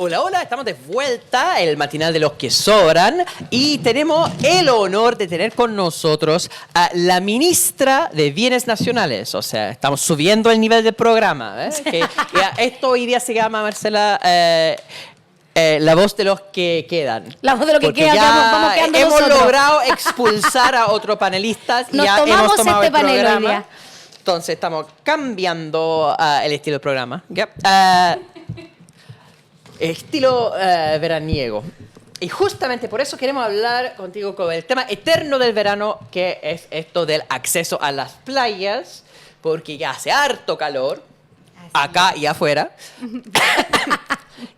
Hola, hola, estamos de vuelta, el matinal de los que sobran, y tenemos el honor de tener con nosotros a la ministra de Bienes Nacionales. O sea, estamos subiendo el nivel del programa. Esto hoy día se llama, Marcela, la voz de los que quedan. La voz de los que Porque quedan, ya vamos quedando hemos nosotros. logrado expulsar a otros panelistas. Nos ya tomamos hemos tomado este el panel hoy programa. día. Entonces estamos cambiando el estilo del programa. Yep. Estilo veraniego. Y justamente por eso queremos hablar contigo con el tema eterno del verano, que es esto del acceso a las playas, porque ya hace harto calor, acá y afuera.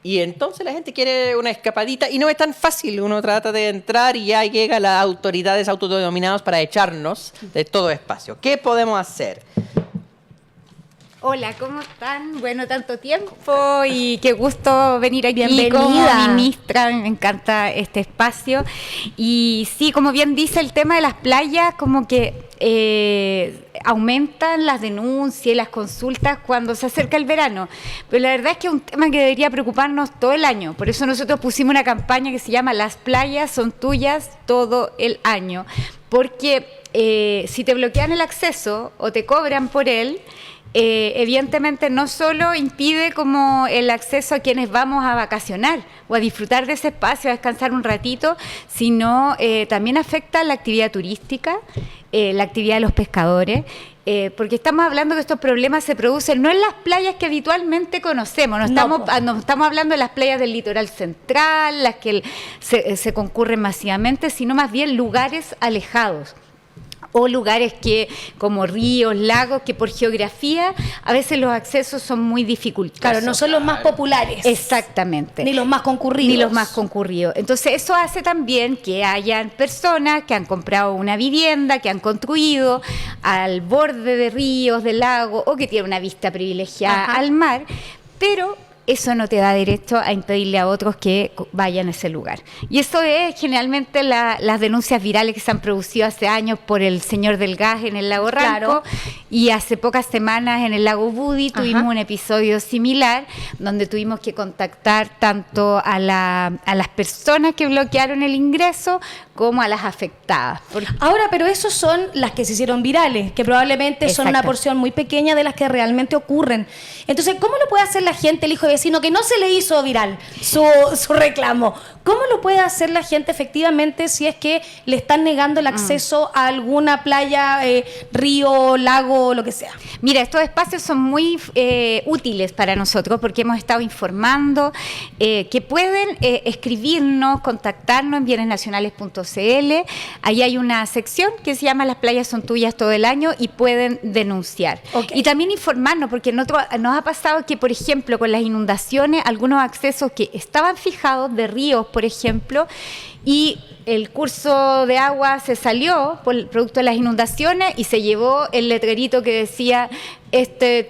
Y entonces la gente quiere una escapadita y no es tan fácil. Uno trata de entrar y ya llegan las autoridades autodenominadas para echarnos de todo espacio. ¿Qué podemos hacer? Hola, ¿cómo están? Bueno, tanto tiempo y qué gusto venir aquí. Bienvenida. Como ministra, me encanta este espacio. Y sí, como bien dice, el tema de las playas, como que aumentan las denuncias y las consultas cuando se acerca el verano. Pero la verdad es que es un tema que debería preocuparnos todo el año. Por eso nosotros pusimos una campaña que se llama Las playas son tuyas todo el año. Porque si te bloquean el acceso o te cobran por él, evidentemente no solo impide como el acceso a quienes vamos a vacacionar o a disfrutar de ese espacio, a descansar un ratito, sino también afecta la actividad turística, la actividad de los pescadores, porque estamos hablando que estos problemas se producen no en las playas que habitualmente conocemos, no estamos hablando de las playas del litoral central, las que se concurren masivamente, sino más bien lugares alejados, o lugares que como ríos, lagos, que por geografía a veces los accesos son muy dificultosos. Claro, no son los más populares. Exactamente. Ni los más concurridos. Ni los más concurridos. Entonces eso hace también que hayan personas que han comprado una vivienda, que han construido al borde de ríos, de lagos, o que tienen una vista privilegiada al mar, pero eso no te da derecho a impedirle a otros que vayan a ese lugar. Y eso es generalmente las denuncias virales que se han producido hace años por el señor del gas en el lago Ranco, y hace pocas semanas en el lago Budi tuvimos un episodio similar donde tuvimos que contactar tanto a las personas que bloquearon el ingreso como a las afectadas. Ahora, pero esos son las que se hicieron virales, que probablemente son una porción muy pequeña de las que realmente ocurren. Entonces, ¿cómo lo puede hacer la gente, el hijo de vecino, que no se le hizo viral su reclamo? ¿Cómo lo puede hacer la gente efectivamente si es que le están negando el acceso a alguna playa, río, lago, lo que sea? Mira, estos espacios son muy útiles para nosotros porque hemos estado informando que pueden escribirnos, contactarnos en bienesnacionales.cl. Ahí hay una sección que se llama Las playas son tuyas todo el año y pueden denunciar. Y también informarnos, porque nos ha pasado que, por ejemplo, con las inundaciones, algunos accesos que estaban fijados de ríos, por ejemplo, y el curso de agua se salió por el producto de las inundaciones y se llevó el letrerito que decía este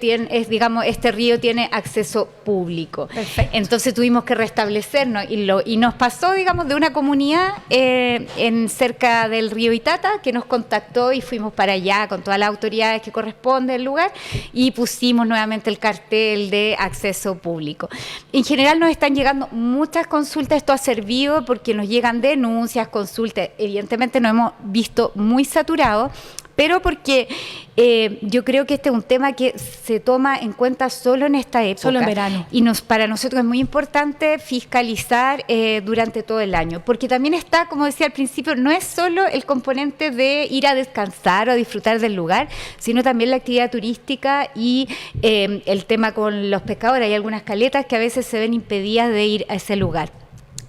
río tiene acceso público. Perfecto. Entonces tuvimos que restablecernos y nos pasó, digamos, de una comunidad en cerca del río Itata que nos contactó y fuimos para allá con todas las autoridades que corresponden al lugar y pusimos nuevamente el cartel de acceso público. En general nos están llegando muchas consultas, esto ha servido porque nos llegan denuncias, consultas, evidentemente nos hemos visto muy saturados, pero porque yo creo que este es un tema que se toma en cuenta solo en esta época. Solo en verano. Y para nosotros es muy importante fiscalizar durante todo el año, porque también está, como decía al principio, no es solo el componente de ir a descansar o disfrutar del lugar, sino también la actividad turística y el tema con los pescadores. Hay algunas caletas que a veces se ven impedidas de ir a ese lugar.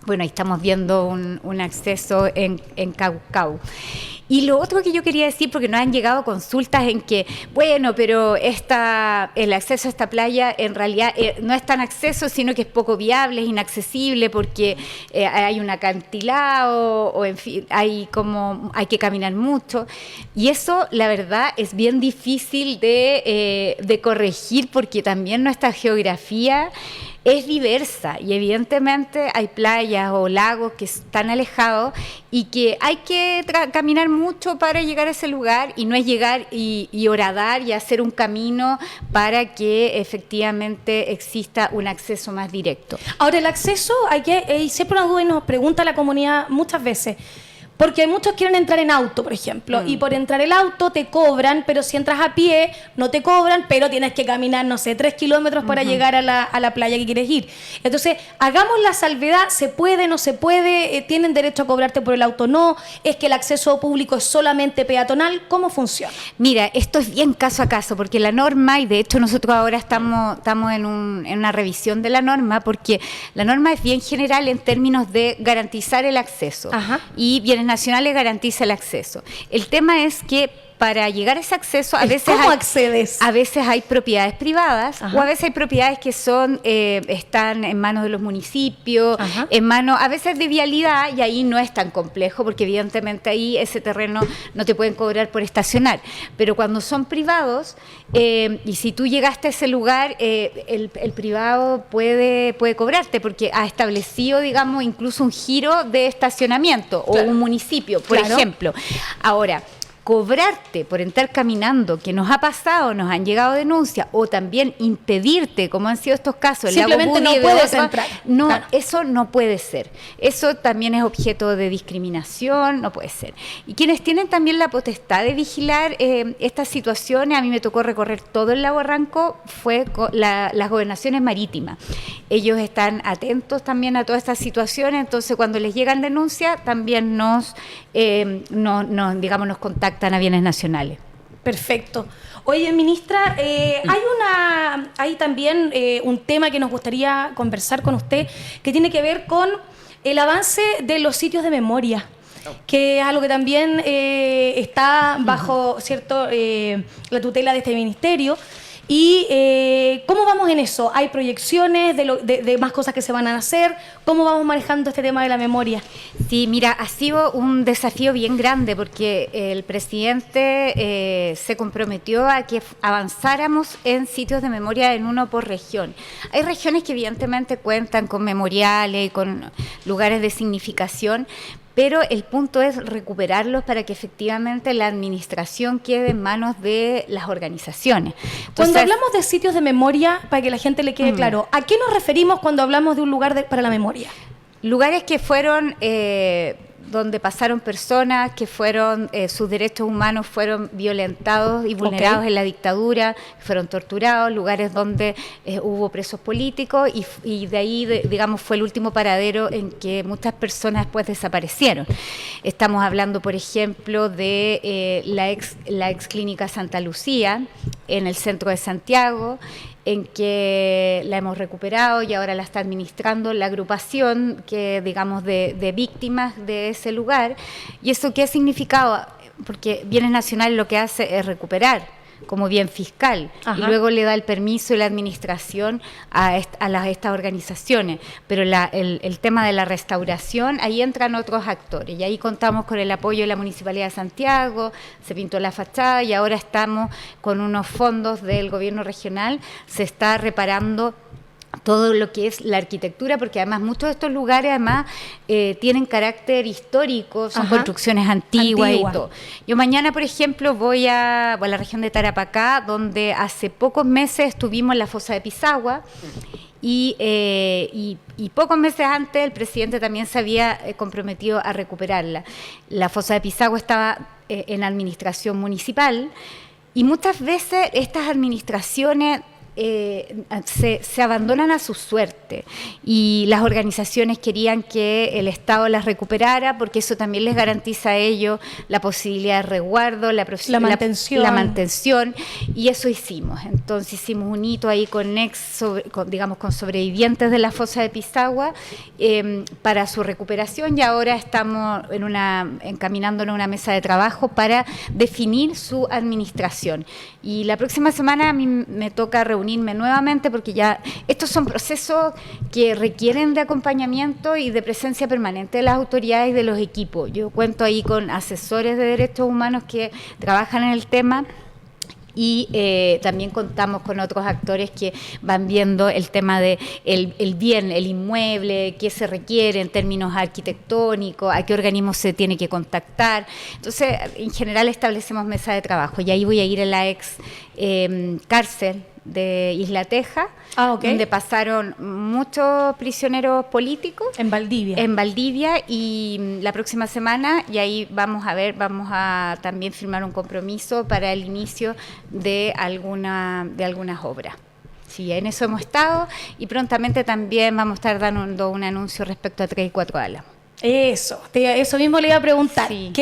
Bueno, ahí estamos viendo un acceso en Caucau. Y lo otro que yo quería decir, porque nos han llegado consultas en que, bueno, pero el acceso a esta playa en realidad no es tan acceso, sino que es poco viable, es inaccesible porque hay un acantilado o en fin, hay que caminar mucho. Y eso, la verdad, es bien difícil de corregir porque también nuestra geografía es diversa y evidentemente hay playas o lagos que están alejados y que hay que caminar mucho para llegar a ese lugar, y no es llegar y horadar y hacer un camino para que efectivamente exista un acceso más directo. Ahora, el acceso, hay siempre una duda y nos pregunta la comunidad muchas veces. Porque muchos quieren entrar en auto, por ejemplo, y por entrar el auto te cobran, pero si entras a pie no te cobran, pero tienes que caminar, no sé, 3 kilómetros para llegar a la playa que quieres ir. Entonces, hagamos la salvedad, ¿se puede, no se puede? ¿Tienen derecho a cobrarte por el auto? No. ¿Es que el acceso público es solamente peatonal? ¿Cómo funciona? Mira, esto es bien caso a caso, porque la norma, y de hecho nosotros ahora estamos en una revisión de la norma, porque la norma es bien general en términos de garantizar el acceso. Ajá. Y Bienes Nacionales garantiza el acceso. El tema es que para llegar a ese acceso ¿Cómo accedes? A veces hay propiedades privadas. Ajá. O a veces hay propiedades que están en manos de los municipios, Ajá. en manos a veces de vialidad, y ahí no es tan complejo porque evidentemente ahí ese terreno no te pueden cobrar por estacionar. Pero cuando son privados, y si tú llegaste a ese lugar, el privado puede cobrarte porque ha establecido, digamos, incluso un giro de estacionamiento, claro, o un municipio, por ejemplo. Ahora, cobrarte por entrar caminando, que nos ha pasado, nos han llegado denuncias, o también impedirte, como han sido estos casos, el simplemente Lago Budi, no puedes entrar. No, claro. Eso no puede ser. Eso también es objeto de discriminación, no puede ser. Y quienes tienen también la potestad de vigilar estas situaciones, a mí me tocó recorrer todo el lago Ranco, fue las gobernaciones marítimas. Ellos están atentos también a todas estas situaciones, entonces cuando les llegan denuncias también nos contactan a Bienes Nacionales. Perfecto. Oye, ministra, hay también un tema que nos gustaría conversar con usted, que tiene que ver con el avance de los sitios de memoria, que es algo que también está bajo la tutela de este ministerio. ¿Y cómo vamos en eso? ¿Hay proyecciones de más cosas que se van a hacer? ¿Cómo vamos manejando este tema de la memoria? Sí, mira, ha sido un desafío bien grande porque el presidente se comprometió a que avanzáramos en sitios de memoria en uno por región. Hay regiones que evidentemente cuentan con memoriales y con lugares de significación, pero el punto es recuperarlos para que efectivamente la administración quede en manos de las organizaciones. Entonces, cuando hablamos de sitios de memoria, para que la gente le quede claro, ¿a qué nos referimos cuando hablamos de un lugar para la memoria? Lugares que fueron donde pasaron personas que fueron, sus derechos humanos fueron violentados y vulnerados en la dictadura, fueron torturados, lugares donde hubo presos políticos y de ahí, digamos, fue el último paradero en que muchas personas después desaparecieron. Estamos hablando, por ejemplo, de la ex clínica Santa Lucía, en el centro de Santiago, en que la hemos recuperado y ahora la está administrando la agrupación digamos de víctimas de ese lugar. ¿Y eso qué ha significado? Porque Bienes Nacionales lo que hace es recuperar como bien fiscal. Ajá. Y luego le da el permiso y la administración a estas organizaciones. Pero el tema de la restauración, ahí entran otros actores y ahí contamos con el apoyo de la Municipalidad de Santiago, se pintó la fachada y ahora estamos con unos fondos del gobierno regional, se está reparando todo lo que es la arquitectura, porque además muchos de estos lugares además tienen carácter histórico, son construcciones antiguas y todo. Yo mañana, por ejemplo, voy a la región de Tarapacá, donde hace pocos meses estuvimos en la fosa de Pisagua, y pocos meses antes el presidente también se había comprometido a recuperarla. La fosa de Pisagua estaba en administración municipal, y muchas veces estas administraciones se abandonan a su suerte, y las organizaciones querían que el Estado las recuperara porque eso también les garantiza a ellos la posibilidad de resguardo, la mantención, y eso hicimos. Entonces hicimos un hito ahí con sobrevivientes de la fosa de Pisagua para su recuperación, y ahora estamos encaminándonos a una mesa de trabajo para definir su administración. Y la próxima semana a mí me toca reunirme nuevamente porque ya estos son procesos que requieren de acompañamiento y de presencia permanente de las autoridades y de los equipos. Yo cuento ahí con asesores de derechos humanos que trabajan en el tema Y también contamos con otros actores que van viendo el tema de el bien, el inmueble, qué se requiere en términos arquitectónicos, a qué organismo se tiene que contactar. Entonces, en general establecemos mesa de trabajo y ahí voy a ir a la ex cárcel de Isla Teja, donde pasaron muchos prisioneros políticos. En Valdivia. En Valdivia, y la próxima semana, y ahí vamos a también firmar un compromiso para el inicio de algunas obras. Sí, en eso hemos estado, y prontamente también vamos a estar dando un anuncio respecto a 3 y 4 Álamos. Eso mismo le iba a preguntar. Sí.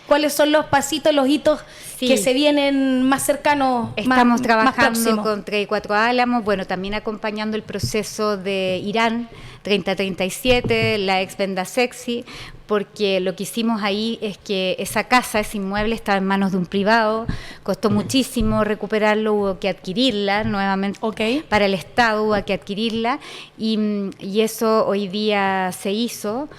¿Cuáles son los pasitos, los hitos que se vienen más cercanos? Estamos trabajando más con 3 y 4 Álamos, bueno, también acompañando el proceso de Irán 3037, la ex Venda Sexy, porque lo que hicimos ahí es que esa casa, ese inmueble, estaba en manos de un privado, costó muchísimo recuperarlo, hubo que adquirirla nuevamente. Para el Estado hubo que adquirirla, y eso hoy día se hizo.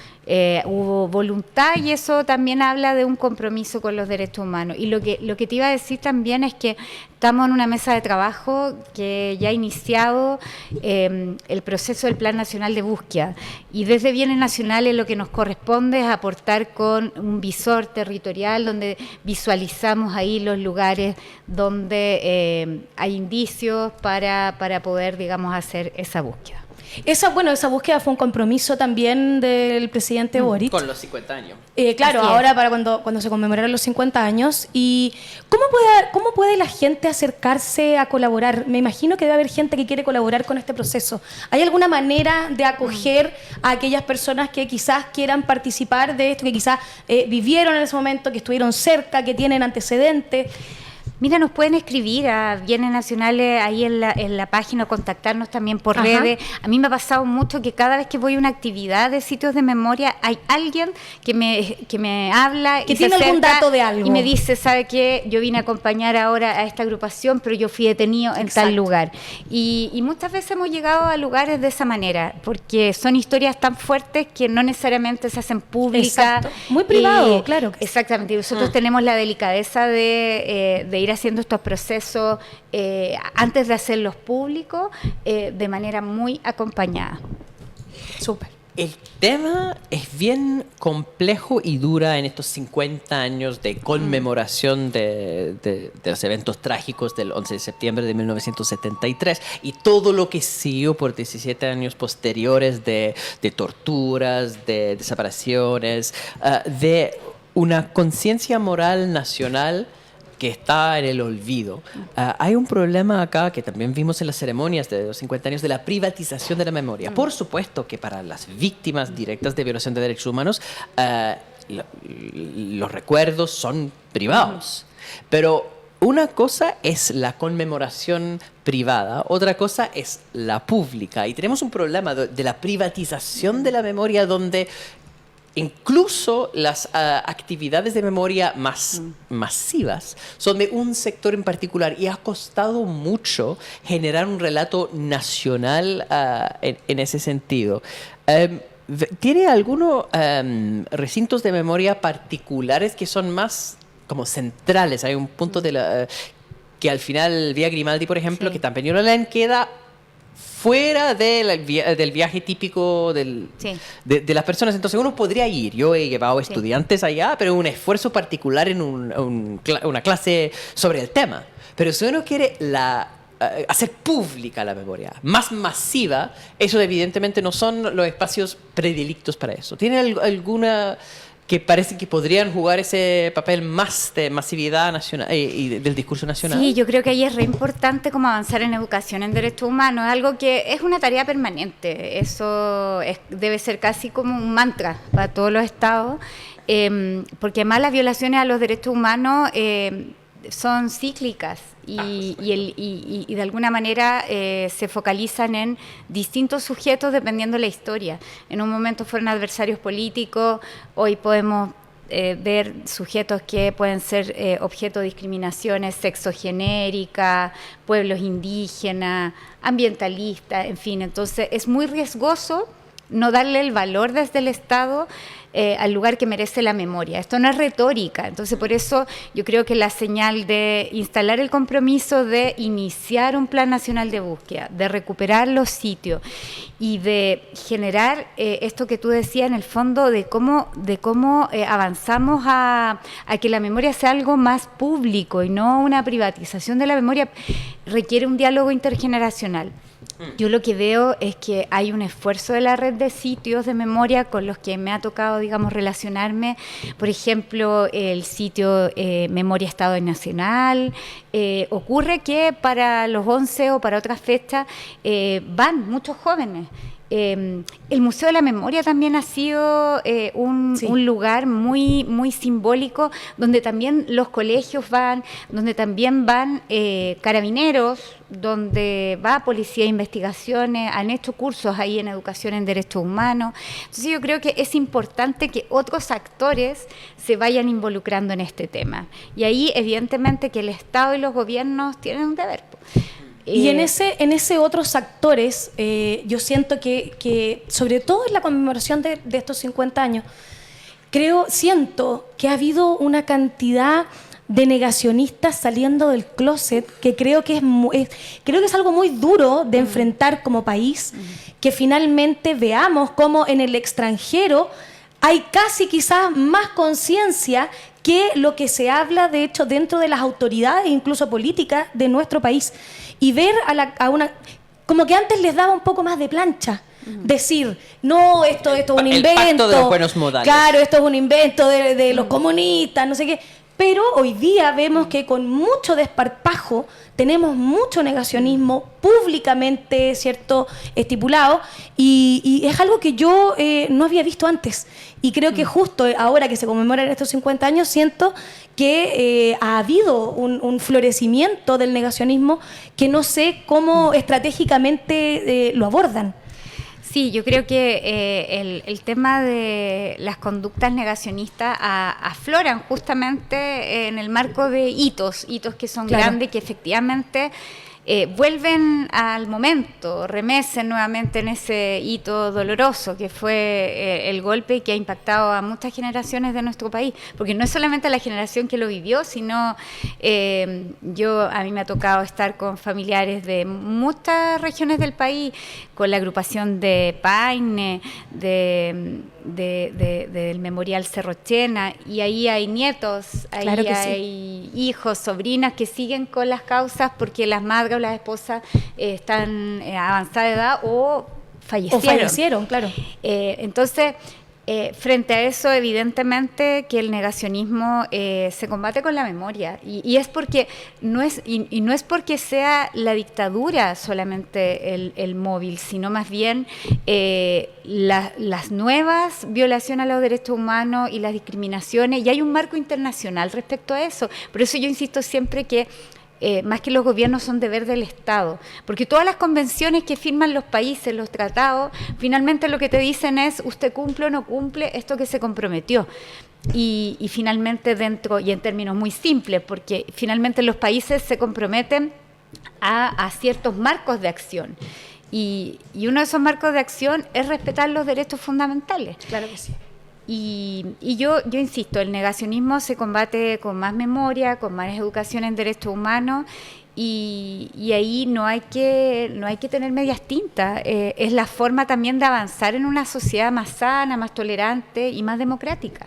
Hubo voluntad, y eso también habla de un compromiso con los derechos humanos. Y lo que te iba a decir también es que estamos en una mesa de trabajo que ya ha iniciado el proceso del Plan Nacional de Búsqueda, y desde Bienes Nacionales lo que nos corresponde es aportar con un visor territorial donde visualizamos ahí los lugares donde hay indicios para poder, digamos, hacer esa búsqueda. Esa búsqueda fue un compromiso también del presidente Boric. Con los 50 años. Claro, ahora para cuando se conmemoraron los 50 años. ¿Y cómo puede la gente acercarse a colaborar? Me imagino que debe haber gente que quiere colaborar con este proceso. ¿Hay alguna manera de acoger a aquellas personas que quizás quieran participar de esto, que quizás vivieron en ese momento, que estuvieron cerca, que tienen antecedentes? Mira, nos pueden escribir a Bienes Nacionales ahí en la página, contactarnos también por redes. A mí me ha pasado mucho que cada vez que voy a una actividad de sitios de memoria hay alguien que me habla, que tiene algún dato de algo, y me dice, ¿sabe qué? Yo vine a acompañar ahora a esta agrupación, pero yo fui detenido en tal lugar. Y muchas veces hemos llegado a lugares de esa manera, porque son historias tan fuertes que no necesariamente se hacen públicas. Exacto. Muy privado, claro. Exactamente. Nosotros tenemos la delicadeza de ir haciendo estos procesos antes de hacerlos públicos de manera muy acompañada. Súper. El tema es bien complejo y dura en estos 50 años de conmemoración de los eventos trágicos del 11 de septiembre de 1973 y todo lo que siguió por 17 años posteriores de torturas, de desapariciones, de una conciencia moral nacional que está en el olvido. Hay un problema acá que también vimos en las ceremonias de los 50 años de la privatización de la memoria. Por supuesto que para las víctimas directas de violación de derechos humanos, los recuerdos son privados. Pero una cosa es la conmemoración privada, otra cosa es la pública. Y tenemos un problema de la privatización de la memoria donde incluso las actividades de memoria más masivas son de un sector en particular y ha costado mucho generar un relato nacional en ese sentido. ¿Tiene algunos recintos de memoria particulares que son más como centrales? Hay un punto que al final Vía Grimaldi, por ejemplo, que tan Peñalolén queda fuera del viaje típico de las personas. Entonces uno podría ir. Yo he llevado estudiantes allá, pero un esfuerzo particular en una clase sobre el tema. Pero si uno quiere hacer pública la memoria, más masiva, eso evidentemente no son los espacios predilectos para eso. ¿Tiene alguna que parece que podrían jugar ese papel más de masividad nacional y del discurso nacional? Sí, yo creo que ahí es re importante como avanzar en educación en derechos humanos, algo que es una tarea permanente. Eso debe ser casi como un mantra para todos los estados, porque además las violaciones a los derechos humanos son cíclicas y de alguna manera se focalizan en distintos sujetos dependiendo de la historia. En un momento fueron adversarios políticos, hoy podemos ver sujetos que pueden ser objeto de discriminaciones sexogenéricas, pueblos indígenas, ambientalistas, en fin. Entonces es muy riesgoso no darle el valor desde el Estado al lugar que merece la memoria. Esto no es retórica, entonces por eso yo creo que la señal de instalar el compromiso de iniciar un plan nacional de búsqueda, de recuperar los sitios y de generar esto que tú decías en el fondo de cómo avanzamos a que la memoria sea algo más público y no una privatización de la memoria, requiere un diálogo intergeneracional. Yo lo que veo es que hay un esfuerzo de la red de sitios de memoria con los que me ha tocado, digamos, relacionarme. Por ejemplo, el sitio Memoria Estado Nacional. Ocurre que para los 11 o para otras fechas van muchos jóvenes. El Museo de la Memoria también ha sido un lugar muy, muy simbólico, donde también los colegios van, donde también van carabineros, donde va Policía de Investigaciones, han hecho cursos ahí en Educación en Derechos Humanos. Entonces yo creo que es importante que otros actores se vayan involucrando en este tema. Y ahí evidentemente que el Estado y los gobiernos tienen un deber. Y en ese otros actores, yo siento que sobre todo en la conmemoración de estos 50 años, siento que ha habido una cantidad de negacionistas saliendo del closet que creo que es algo muy duro de enfrentar como país, que finalmente veamos cómo en el extranjero hay casi quizás más conciencia que lo que se habla, de hecho, dentro de las autoridades, incluso políticas, de nuestro país. Y ver a una... Como que antes les daba un poco más de plancha. Decir, no, esto es un invento. El pacto de los buenos modales. Claro, esto es un invento de los comunistas, no sé qué. Pero hoy día vemos que con mucho desparpajo tenemos mucho negacionismo públicamente, ¿cierto?, estipulado, y es algo que yo no había visto antes. Y creo que justo ahora que se conmemoran estos 50 años, siento que ha habido un florecimiento del negacionismo que no sé cómo estratégicamente lo abordan. Sí, yo creo que el tema de las conductas negacionistas afloran justamente en el marco de hitos que son grandes, que efectivamente vuelven al momento, remecen nuevamente en ese hito doloroso que fue el golpe que ha impactado a muchas generaciones de nuestro país, porque no es solamente la generación que lo vivió, sino a mí me ha tocado estar con familiares de muchas regiones del país, con la agrupación de Paine, del Memorial Cerrochena, y ahí hay nietos, ahí hay hijos, sobrinas que siguen con las causas porque las madres o las esposas están a avanzada edad o fallecieron. Claro. Entonces, frente a eso, evidentemente que el negacionismo se combate con la memoria, y es porque no es porque sea la dictadura solamente el móvil, sino más bien las nuevas violaciones a los derechos humanos y las discriminaciones, y hay un marco internacional respecto a eso. Por eso yo insisto siempre que más que los gobiernos son deber del Estado, porque todas las convenciones que firman los países, los tratados, finalmente lo que te dicen es usted cumple o no cumple esto que se comprometió. Y finalmente dentro, y en términos muy simples, porque finalmente los países se comprometen a ciertos marcos de acción. Y uno de esos marcos de acción es respetar los derechos fundamentales. Claro que sí. Y yo insisto, el negacionismo se combate con más memoria, con más educación en derechos humanos, y ahí no hay que tener medias tintas. Es la forma también de avanzar en una sociedad más sana, más tolerante y más democrática.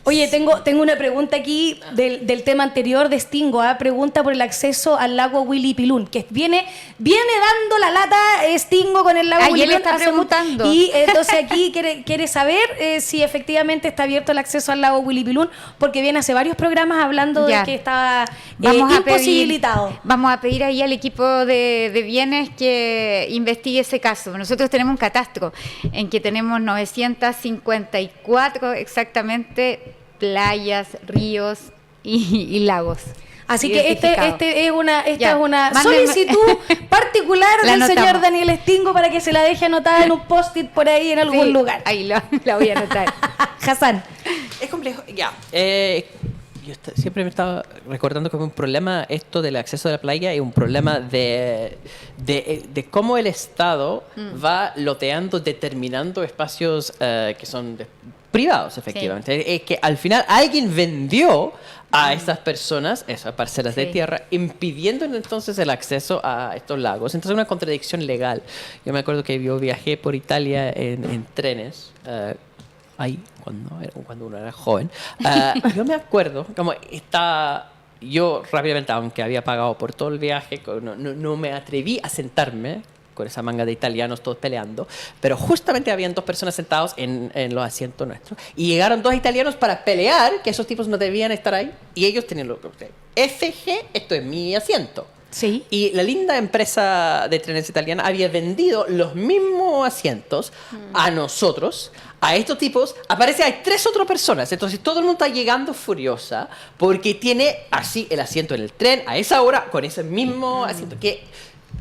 Oye, tengo una pregunta aquí del tema anterior de Stingo. Pregunta por el acceso al lago Huilipilún, que viene dando la lata Stingo con el lago Huilipilún. Él está preguntando. Y entonces aquí quiere saber si efectivamente está abierto el acceso al lago Huilipilún, porque viene hace varios programas hablando de que estaba imposibilitado. Vamos a pedir ahí al equipo de bienes que investigue ese caso. Nosotros tenemos un catastro en que tenemos 954 exactamente playas, ríos y lagos. Así que esta es una solicitud particular del señor Daniel Stingo para que se la deje anotada en un post-it por ahí en algún lugar. Ahí la voy a anotar. Hassan. Es complejo, siempre me estaba recordando que un problema esto del acceso a la playa es un problema de cómo el Estado va loteando, determinando espacios que son privados, efectivamente. Sí. Es que al final alguien vendió a estas personas esas parcelas de tierra, impidiendo entonces el acceso a estos lagos. Entonces es una contradicción legal. Yo me acuerdo que yo viajé por Italia en trenes, ahí, cuando uno era joven. Yo me acuerdo, yo rápidamente, aunque había pagado por todo el viaje, no me atreví a sentarme con esa manga de italianos todos peleando, pero justamente habían 2 personas sentados en los asientos nuestros y llegaron 2 italianos para pelear que esos tipos no debían estar ahí y ellos tenían FG, esto es mi asiento. Sí. Y la linda empresa de trenes italiana había vendido los mismos asientos a nosotros, a estos tipos. Aparece, hay 3 otras personas. Entonces todo el mundo está llegando furiosa porque tiene así el asiento en el tren a esa hora con ese mismo asiento. Que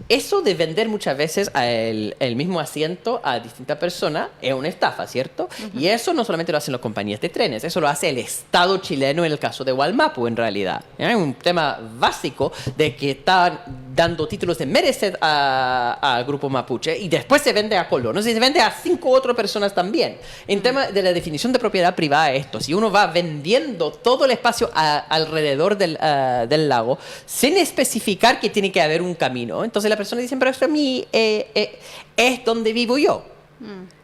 eso de vender muchas veces el mismo asiento a distintas personas es una estafa, ¿cierto? Y eso no solamente lo hacen las compañías de trenes, eso lo hace el Estado chileno en el caso de Wallmapu, en realidad. Es un tema básico de que están dando títulos de mereced al grupo mapuche y después se vende a colonos y se vende a 5 otras personas también. En tema de la definición de propiedad privada, esto, si uno va vendiendo todo el espacio alrededor del lago sin especificar que tiene que haber un camino, entonces la persona dice, pero esto a mí es donde vivo yo.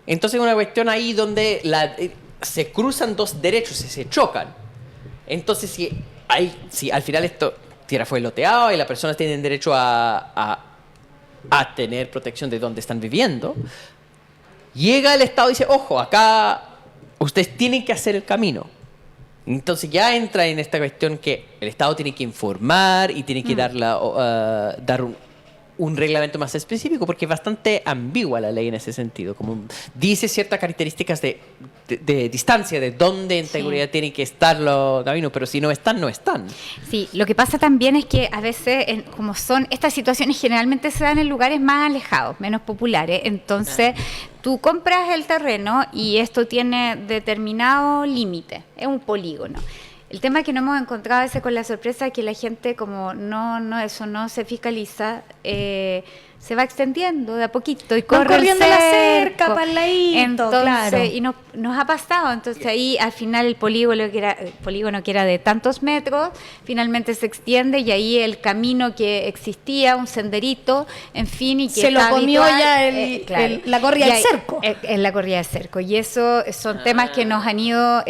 Entonces es una cuestión ahí donde se cruzan 2 derechos y se chocan. Entonces si al final esto tierra fue loteado y las personas tienen derecho a tener protección de donde están viviendo, llega el Estado y dice, ojo, acá ustedes tienen que hacer el camino. Entonces ya entra en esta cuestión que el Estado tiene que informar y tiene que dar un reglamento más específico, porque es bastante ambigua la ley en ese sentido, como dice ciertas características de distancia, de dónde en teoría tienen que estar los caminos, pero si no están, no están. Sí, lo que pasa también es que a veces, como son estas situaciones, generalmente se dan en lugares más alejados, menos populares, entonces tú compras el terreno y esto tiene determinado límite, es un polígono. El tema que no hemos encontrado a veces con la sorpresa es que la gente, como eso no se fiscaliza, se va extendiendo de a poquito y corre corriendo el la cerco. cerca para el ladito, Entonces, claro. y nos ha pasado, entonces ahí al final el polígono que era de tantos metros, finalmente se extiende y ahí el camino que existía, un senderito, en fin, y que se lo comió habitual, ya la corrida del cerco. En la corrida del cerco. Y eso son temas que nos han ido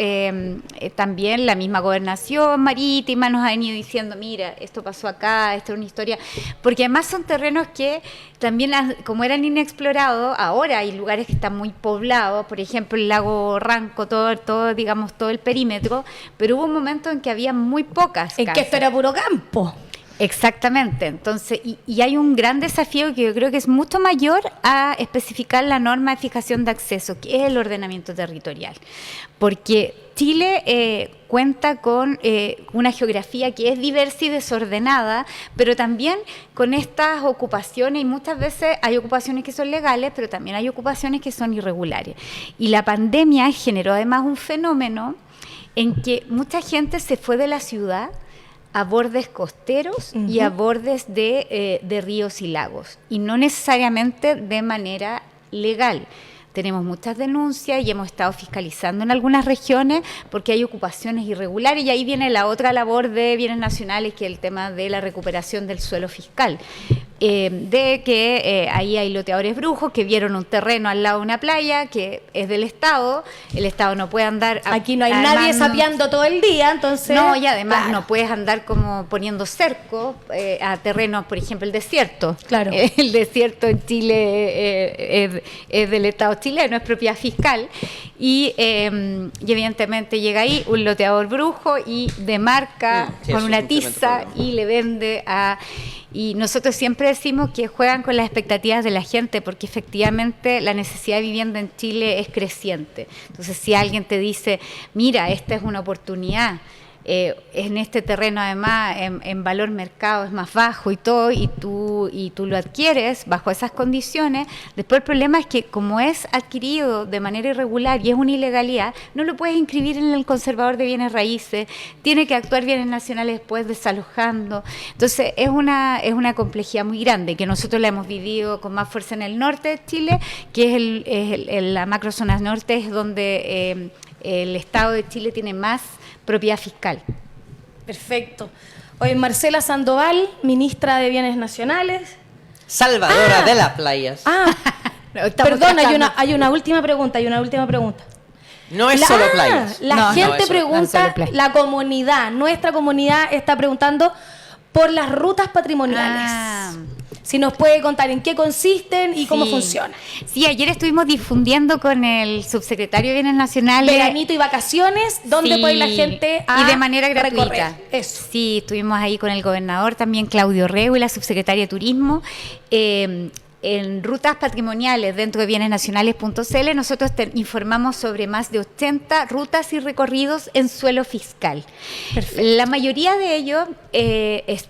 también la misma gobernación marítima nos ha venido diciendo, mira, esto pasó acá, esto es una historia, porque además son terrenos que también, como eran inexplorados, ahora hay lugares que están muy poblados, por ejemplo el lago Ranco, todo digamos, todo el perímetro, pero hubo un momento en que había muy pocas casas. En que esto era puro campo. Exactamente, entonces, y hay un gran desafío que yo creo que es mucho mayor a especificar la norma de fijación de acceso, que es el ordenamiento territorial, porque Chile cuenta con una geografía que es diversa y desordenada, pero también con estas ocupaciones, y muchas veces hay ocupaciones que son legales, pero también hay ocupaciones que son irregulares. Y la pandemia generó además un fenómeno en que mucha gente se fue de la ciudad a bordes costeros y a bordes de ríos y lagos, y no necesariamente de manera legal. Tenemos muchas denuncias y hemos estado fiscalizando en algunas regiones porque hay ocupaciones irregulares, y ahí viene la otra labor de bienes nacionales, que es el tema de la recuperación del suelo fiscal. De que ahí hay loteadores brujos que vieron un terreno al lado de una playa que es del Estado, el Estado no puede andar... Aquí no hay nadie sapeando todo el día, entonces... No, y además no puedes andar como poniendo cerco a terrenos, por ejemplo, el desierto. Claro. El desierto en Chile es del Estado chileno, es propiedad fiscal, y evidentemente llega ahí un loteador brujo y demarca con una tiza y le vende a... Y nosotros siempre decimos que juegan con las expectativas de la gente, porque efectivamente la necesidad de vivienda en Chile es creciente. Entonces, si alguien te dice, mira, esta es una oportunidad, en este terreno además en valor mercado es más bajo y todo, y tú lo adquieres bajo esas condiciones. Después el problema es que como es adquirido de manera irregular y es una ilegalidad, no lo puedes inscribir en el conservador de bienes raíces, tiene que actuar Bienes Nacionales después desalojando. Entonces es una complejidad muy grande que nosotros la hemos vivido con más fuerza en el norte de Chile, que es la macrozona norte, es donde el Estado de Chile tiene más propiedad fiscal. Perfecto. Hoy Marcela Sandoval, ministra de Bienes Nacionales. Salvadora de las playas. Perdón, hay una última pregunta, No es solo playas. La gente pregunta, la comunidad, nuestra comunidad está preguntando por las rutas patrimoniales. Si nos puede contar en qué consisten y cómo funcionan. Sí, ayer estuvimos difundiendo con el subsecretario de Bienes Nacionales. Veranito y vacaciones, ¿dónde puede ir la gente a y de manera gratuita. Recorrer? Eso. Sí, estuvimos ahí con el gobernador también, Claudio Rego, y la subsecretaria de Turismo. En rutas patrimoniales dentro de bienesnacionales.cl nosotros informamos sobre más de 80 rutas y recorridos en suelo fiscal. Perfecto. La mayoría de ellos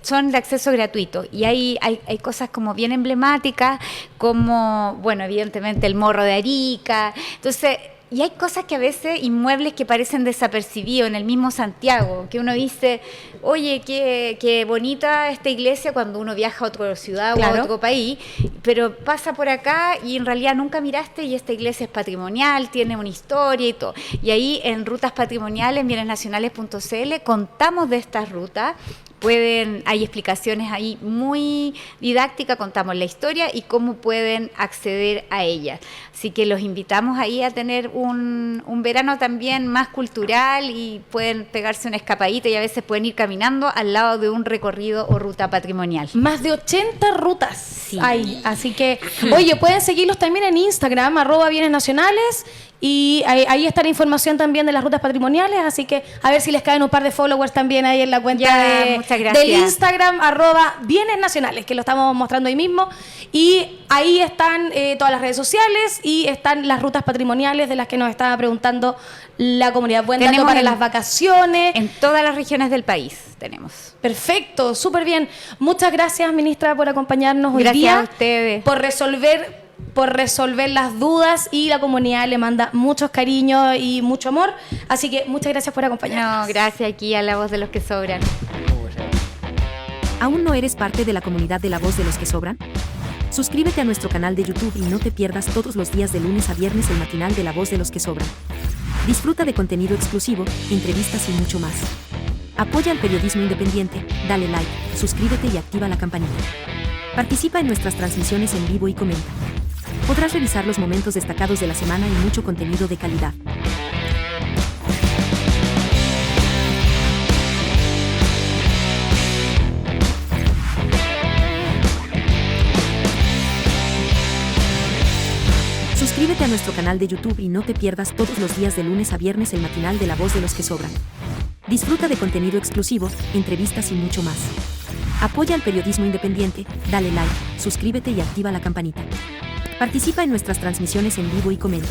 son de acceso gratuito y hay cosas como bien emblemáticas, como, bueno, evidentemente el Morro de Arica. Entonces, y hay cosas que a veces, inmuebles que parecen desapercibidos en el mismo Santiago, que uno dice, oye, qué bonita esta iglesia cuando uno viaja a otra ciudad o a otro país, pero pasa por acá y en realidad nunca miraste y esta iglesia es patrimonial, tiene una historia y todo. Y ahí en rutas patrimoniales, en bienesnacionales.cl, contamos de estas rutas. Hay explicaciones ahí muy didácticas, contamos la historia y cómo pueden acceder a ellas. Así que los invitamos ahí a tener un verano también más cultural y pueden pegarse una escapadita y a veces pueden ir caminando al lado de un recorrido o ruta patrimonial. Más de 80 rutas hay, así que, oye, pueden seguirlos también en Instagram, @bienesnacionales. Y ahí está la información también de las rutas patrimoniales, así que a ver si les caen un par de followers también ahí en la cuenta del Instagram, @bienesnacionales, que lo estamos mostrando ahí mismo. Y ahí están todas las redes sociales y están las rutas patrimoniales de las que nos estaba preguntando la comunidad. Buen dato para las vacaciones. En todas las regiones del país tenemos. Perfecto, súper bien. Muchas gracias, ministra, por acompañarnos hoy día. Gracias a ustedes. Por resolver las dudas, y la comunidad le manda muchos cariños y mucho amor. Así que muchas gracias por acompañarnos. No, gracias aquí a La Voz de los que Sobran. ¿Aún no eres parte de la comunidad de La Voz de los que Sobran? Suscríbete a nuestro canal de YouTube y no te pierdas todos los días de lunes a viernes el matinal de La Voz de los que Sobran. Disfruta de contenido exclusivo, entrevistas y mucho más. Apoya al periodismo independiente, dale like, suscríbete y activa la campanita. Participa en nuestras transmisiones en vivo y comenta. Podrás revisar los momentos destacados de la semana y mucho contenido de calidad. Suscríbete a nuestro canal de YouTube y no te pierdas todos los días de lunes a viernes el matinal de La Voz de los que Sobran. Disfruta de contenido exclusivo, entrevistas y mucho más. Apoya al periodismo independiente, dale like, suscríbete y activa la campanita. Participa en nuestras transmisiones en vivo y comenta.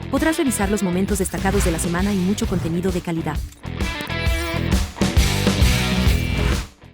Podrás revisar los momentos destacados de la semana y mucho contenido de calidad.